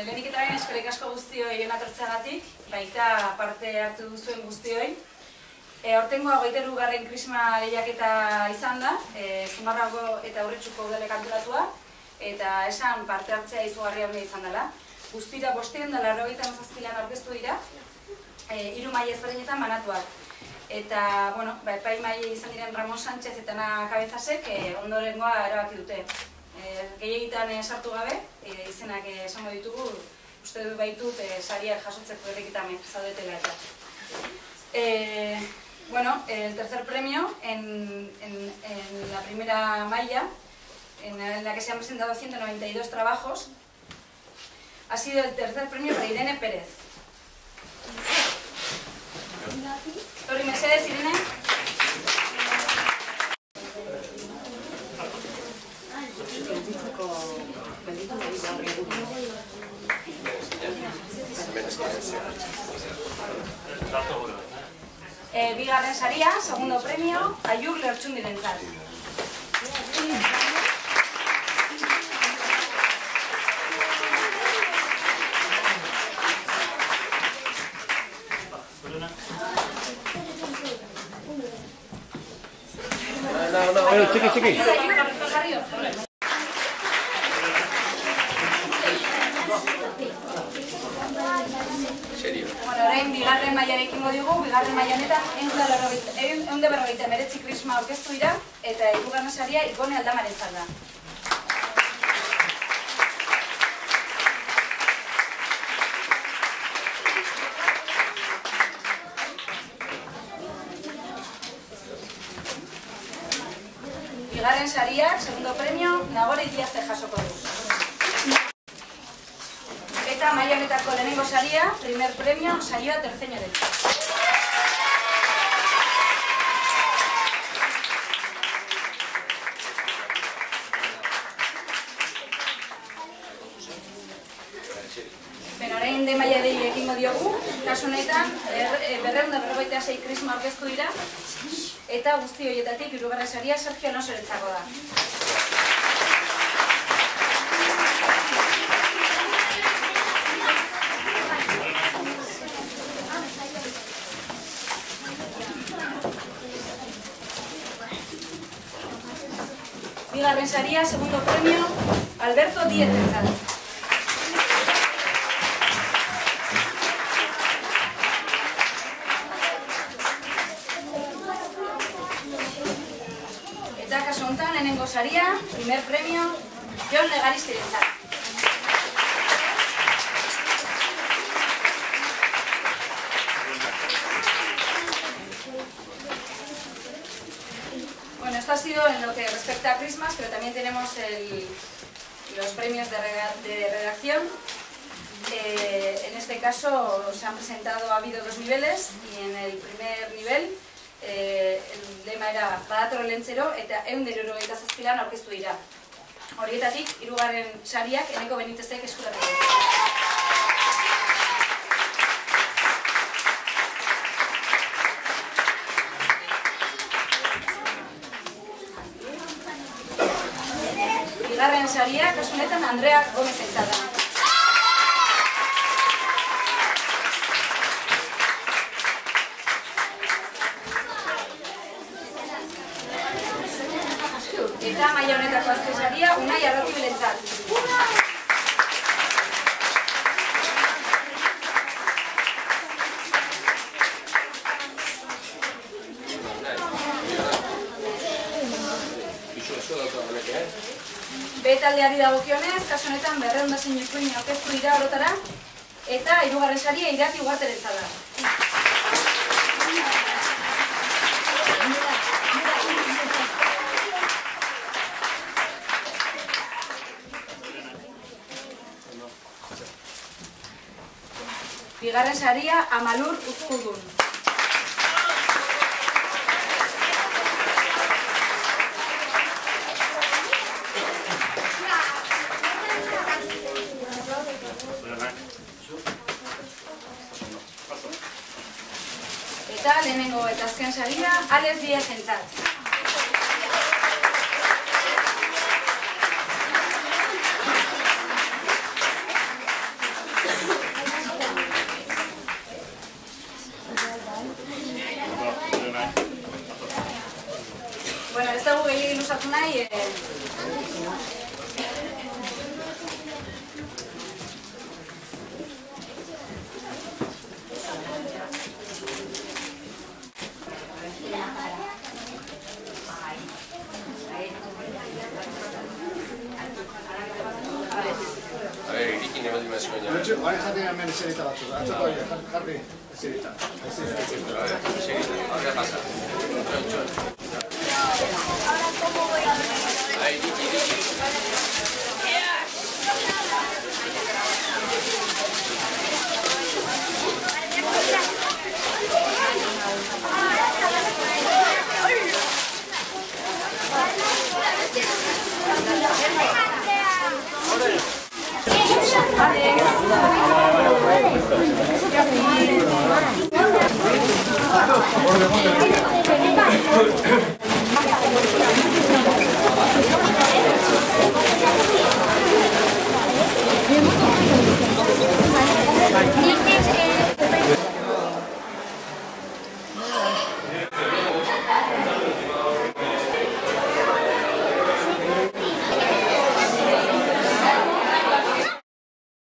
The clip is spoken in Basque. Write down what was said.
Lehenik eta behin eskerrik asko guztioi enatortzeagatik, baita parte hartu duzuen guztioi. Hortengoa 23. Krisma lehiaketa izan da, Zumarrago eta Urretxuko udalek antolatua, eta esan parte hartzea izugarri handia izan dela. Guztira 587 lan aurkeztu dira, 3 maila ezberdinetan banatuak. Eta, epaimahai izan diren Ramon Sánchez eta Ana Cabezasek ondorengoa erabaki dute. Gehiegitan sartu gabe, izenak esango ditugu, uste dut baitut sariak jasotzeko errekitan zaudetela eta. El tercer premio en la primera malla, en la que se han presentado 192 trabajos, ha sido el tercer premio para Irene Pérez. Torri Mercedes, Irene. Bigarren saria, segundo premio, Ayur Lertxundirentzat. Chiqui. Orain bigarren mailarekin digu, bigarren maila honetan 159 krisma aurkeztu dira eta hirugarren saria Igone Aldamarentzat da. Bigarren sariak, segundo premio, Nagore Itiazte jasoko du. Eta maila honetako lehenengo saria, primer premio, Saioa Terceñorentzat. Orain de mailari ekingo diogu, kasu honetan 256 krisma aurkeztu dira, eta guzti horietatik hirugarren saria Sergio Alonsorentzako da. Bigarren saria, segundo premio, Alberto Díezentzat. Eta kasu honetan, lehenengo saria, primer premio, Jon Legaristirentzat. Esto ha sido en lo que respecta a Prismas, pero también tenemos los premios de redacción. En este caso se han presentado, ha habido 2 niveles, y en el primer nivel el lema era Badator Lentzero eta 197 lan aurkeztu dira. Horietatik, hirugarren sariak Eneko Benitezek eskuratu dira. Bigarren saria, kasu honetan, Andrea Gomezentzat da. Eta maila honetako azken saria, Unai Arratibelentzat. B taldeari dagokionez, kasu honetan 206 ipuin aurkeztu dira orotara, eta hirugarren saria Irati Ugarterentzat da. Bigarren saria Amalur Uzkudun. Eta lehenengo eta azken saria Alex Díezentzat. sartu nahi. Bai jarri hemen eserita batzuk, atzoko jarri eserita. Ahora pasa. Ahora cómo voy a ver. Ahí, Vale.